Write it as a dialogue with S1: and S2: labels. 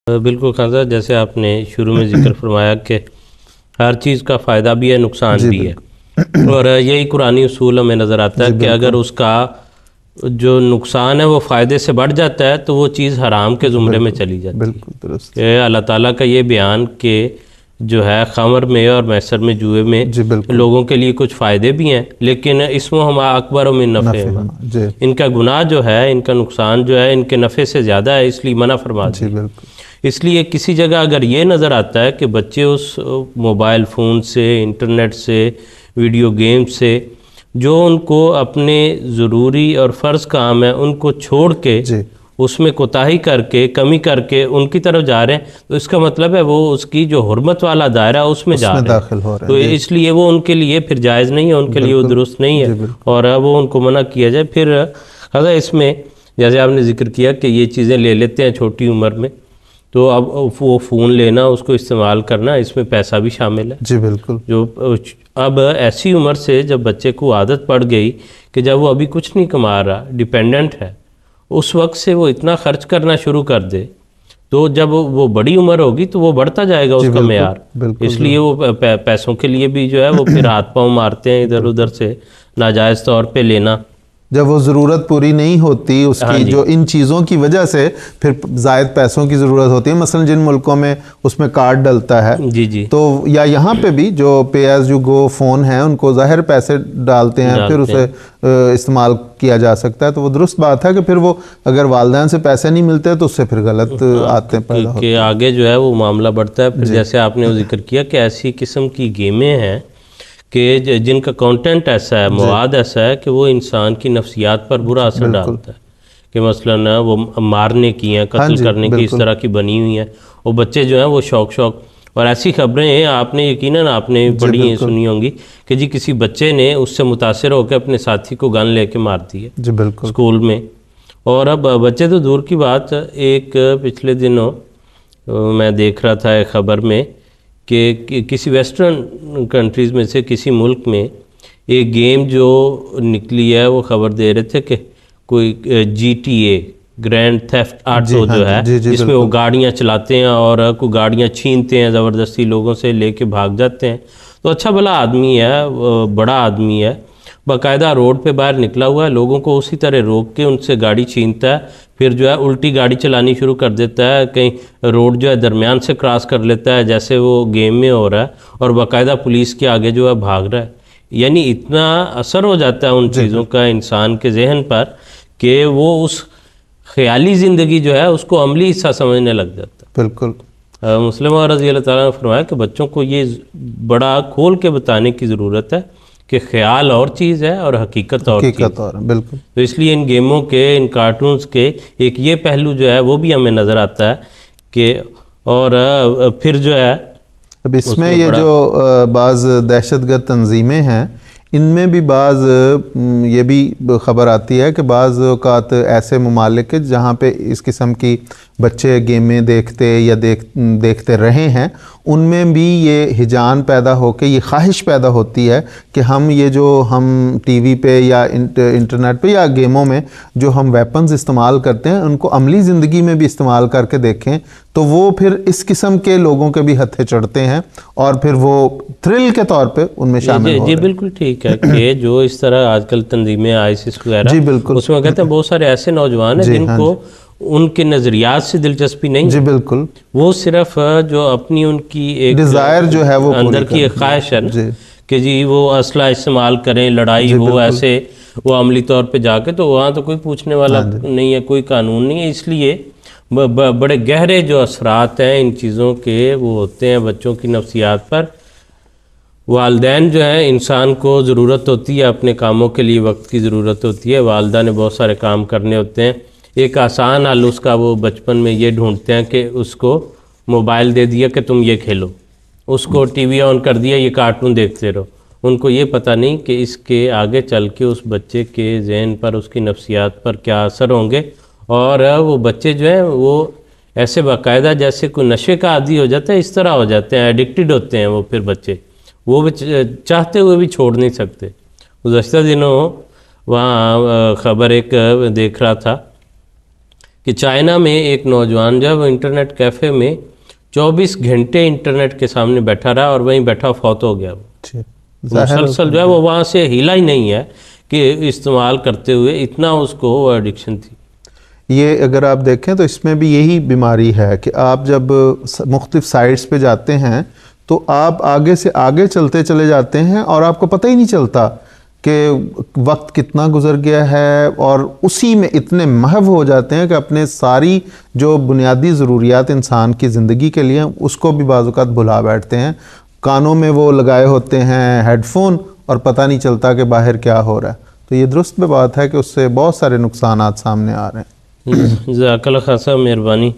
S1: بالکل خان صاحب، جیسے آپ نے شروع میں ذکر فرمایا کہ ہر چیز کا فائدہ بھی ہے، نقصان بھی ہے، اور یہی قرآنی اصول ہمیں نظر آتا ہے کہ اگر اس کا جو نقصان ہے وہ فائدے سے بڑھ جاتا ہے تو وہ چیز حرام کے زمرے میں چلی جاتی ہے۔ کہ اللہ تعالیٰ کا یہ بیان کہ جو ہے خمر میں اور میسر میں، جوئے میں لوگوں کے لیے کچھ فائدے بھی ہیں، لیکن اسمہما اکبر من نفعہما، ان کا گناہ جو ہے، ان کا نقصان جو ہے ان کے نفع سے زیادہ ہے، اس لیے منع فرما دیا۔ اس لیے کسی جگہ اگر یہ نظر آتا ہے کہ بچے اس موبائل فون سے، انٹرنیٹ سے، ویڈیو گیم سے جو ان کو اپنے ضروری اور فرض کام ہے ان کو چھوڑ کے اس میں کوتاہی کر کے، کمی کر کے ان کی طرف جا رہے ہیں، تو اس کا مطلب ہے وہ اس کی جو حرمت والا دائرہ ہے اس میں جا رہے ہیں، تو اس لیے وہ ان کے لیے پھر جائز نہیں ہے، ان کے لیے وہ درست نہیں ہے، اور وہ ان کو منع کیا جائے۔ پھر حضرت اس میں جیسے آپ نے ذکر کیا کہ یہ چیزیں لے لیتے ہیں چھوٹی عمر میں، تو اب وہ فون لینا، اس کو استعمال کرنا، اس میں پیسہ بھی شامل ہے۔
S2: جی بالکل۔
S1: جو اب ایسی عمر سے جب بچے کو عادت پڑ گئی کہ جب وہ ابھی کچھ نہیں کما رہا، ڈیپینڈنٹ ہے، اس وقت سے وہ اتنا خرچ کرنا شروع کر دے، تو جب وہ بڑی عمر ہوگی تو وہ بڑھتا جائے گا اس کا معیار، اس لیے وہ پیسوں کے لیے بھی جو ہے وہ پھر ہاتھ پاؤں مارتے ہیں ادھر ادھر سے، ناجائز طور پہ لینا۔
S2: جب وہ ضرورت پوری نہیں ہوتی اس کی، جو ان چیزوں کی وجہ سے پھر زائد پیسوں کی ضرورت ہوتی ہے، مثلا جن ملکوں میں اس میں کارڈ ڈلتا ہے، تو یا یہاں پہ بھی جو pay as you go phone ہیں ان کو ظاہر پیسے ڈالتے ہیں، پھر اسے استعمال کیا جا سکتا ہے، تو وہ درست بات ہے کہ پھر وہ اگر والدین سے پیسے نہیں ملتے تو اس سے پھر غلط آتے پیدا ہوتے ہیں،
S1: کہ آگے جو ہے وہ معاملہ بڑھتا ہے۔ پھر جیسے آپ نے ذکر کیا کہ ایسی قسم کی گیمیں ہیں کہ جن کا کانٹینٹ ایسا ہے، مواد ایسا ہے کہ وہ انسان کی نفسیات پر برا اثر ڈالتا ہے، کہ مثلا وہ مارنے کی ہیں، قتل کرنے کی، اس طرح کی بنی ہوئی ہیں، وہ بچے جو ہیں وہ شوق اور ایسی خبریں ہیں، آپ نے یقیناً آپ نے پڑھی ہیں، سنی ہوں گی کہ جی کسی بچے نے اس سے متاثر ہو کے اپنے ساتھی کو گن لے کے مار دی ہے اسکول میں۔ اور اب بچے تو دور کی بات، ایک پچھلے دنوں میں دیکھ رہا تھا ایک خبر میں کہ کسی ویسٹرن کنٹریز میں سے کسی ملک میں ایک گیم جو نکلی ہے، وہ خبر دے رہے تھے کہ کوئی GTA گرینڈ تھیفٹ آٹو جو ہے، جس میں وہ گاڑیاں چلاتے ہیں اور کوئی گاڑیاں چھینتے ہیں زبردستی، لوگوں سے لے کے بھاگ جاتے ہیں۔ تو اچھا بھلا آدمی ہے، بڑا آدمی ہے، باقاعدہ روڈ پہ باہر نکلا ہوا ہے، لوگوں کو اسی طرح روک کے ان سے گاڑی چھینتا ہے، پھر جو ہے الٹی گاڑی چلانی شروع کر دیتا ہے، کہیں روڈ جو ہے درمیان سے کراس کر لیتا ہے جیسے وہ گیم میں ہو رہا ہے، اور باقاعدہ پولیس کے آگے جو ہے بھاگ رہا ہے۔ یعنی اتنا اثر ہو جاتا ہے ان چیزوں کا انسان کے ذہن پر کہ وہ اس خیالی زندگی جو ہے اس کو عملی حصہ سمجھنے لگ جاتا ہے۔
S2: بالکل۔
S1: مسلم رضی اللہ تعالیٰ نے فرمایا کہ بچوں کو یہ بڑا کھول کے بتانے کی ضرورت ہے کہ خیال اور چیز ہے اور حقیقت اور چیز ہے۔
S2: بالکل۔
S1: تو اس لیے ان گیموں کے، ان کارٹونز کے ایک یہ پہلو جو ہے وہ بھی ہمیں نظر آتا ہے کہ، اور پھر جو ہے
S2: اب اس میں یہ جو بعض دہشت گرد تنظیمیں ہیں، ان میں بھی بعض یہ بھی خبر آتی ہے کہ بعض اوقات ایسے ممالک جہاں پہ اس قسم کی بچے گیمیں دیکھتے یا دیکھتے رہے ہیں، ان میں بھی یہ ہجان پیدا ہو کے یہ خواہش پیدا ہوتی ہے کہ ہم یہ جو ہم ٹی وی پہ یا انٹرنیٹ پہ یا گیموں میں جو ہم ویپنز استعمال کرتے ہیں ان کو عملی زندگی میں بھی استعمال کر کے دیکھیں، تو وہ پھر اس قسم کے لوگوں کے بھی ہتھے چڑھتے ہیں اور پھر وہ تھرل کے طور پہ ان میں شامل ہو رہے ہیں۔
S1: جی بالکل ٹھیک ہے کہ جو اس طرح آج کل تنظیمیں ISIS وغیرہ، اس میں کہتے ہیں بہت سارے ایسے نوجوان ہیں جن کو ان کے نظریات سے دلچسپی نہیں،
S2: جی بالکل،
S1: وہ صرف جو اپنی ان کی ایک
S2: ڈیزائر جو ہے وہ
S1: اندر کی ایک خواہش ہے کہ جی وہ اسلحہ استعمال کریں، لڑائی ہو، ایسے وہ عملی طور پہ جا کے، تو وہاں تو کوئی پوچھنے والا نہیں ہے، کوئی قانون نہیں ہے، اس لیے بڑے گہرے جو اثرات ہیں ان چیزوں کے وہ ہوتے ہیں بچوں کی نفسیات پر۔ والدین جو ہیں، انسان کو ضرورت ہوتی ہے اپنے کاموں کے لیے، وقت کی ضرورت ہوتی ہے، والدہ نے بہت سارے کام کرنے ہوتے ہیں، ایک آسان حل اس کا وہ بچپن میں یہ ڈھونڈتے ہیں کہ اس کو موبائل دے دیا کہ تم یہ کھیلو، اس کو ٹی وی آن کر دیا، یہ کارٹون دیکھتے رہو۔ ان کو یہ پتہ نہیں کہ اس کے آگے چل کے اس بچے کے ذہن پر، اس کی نفسیات پر کیا اثر ہوں گے، اور وہ بچے جو ہیں وہ ایسے باقاعدہ جیسے کوئی نشے کا عادی ہو جاتا ہے، اس طرح ہو جاتے ہیں، ایڈکٹڈ ہوتے ہیں وہ، پھر بچے وہ چاہتے ہوئے بھی چھوڑ نہیں سکتے۔ گزشتہ دنوں وہاں خبر ایک دیکھ رہا تھا کہ چائنا میں ایک نوجوان جو ہے وہ انٹرنیٹ کیفے میں 24 گھنٹے انٹرنیٹ کے سامنے بیٹھا رہا اور وہیں بیٹھا فوت ہو گیا. مسلسل جو ہے وہ وہاں سے ہلا ہی نہیں ہے کہ استعمال کرتے ہوئے اتنا اس کو وہ ایڈکشن تھی.
S2: یہ اگر آپ دیکھیں تو اس میں بھی یہی بیماری ہے کہ آپ جب مختلف سائٹس پہ جاتے ہیں تو آپ آگے سے آگے چلتے چلے جاتے ہیں اور آپ کو پتہ ہی نہیں چلتا کہ وقت کتنا گزر گیا ہے، اور اسی میں اتنے محو ہو جاتے ہیں کہ اپنے ساری جو بنیادی ضروریات انسان کی زندگی کے لیے اس کو بھی بعض اوقات بھلا بیٹھتے ہیں. کانوں میں وہ لگائے ہوتے ہیں ہیڈ فون اور پتہ نہیں چلتا کہ باہر کیا ہو رہا ہے. تو یہ درست بات ہے کہ اس سے بہت سارے نقصانات سامنے آ رہے ہیں.
S1: جزاک اللہ خیر صاحب، مہربانی.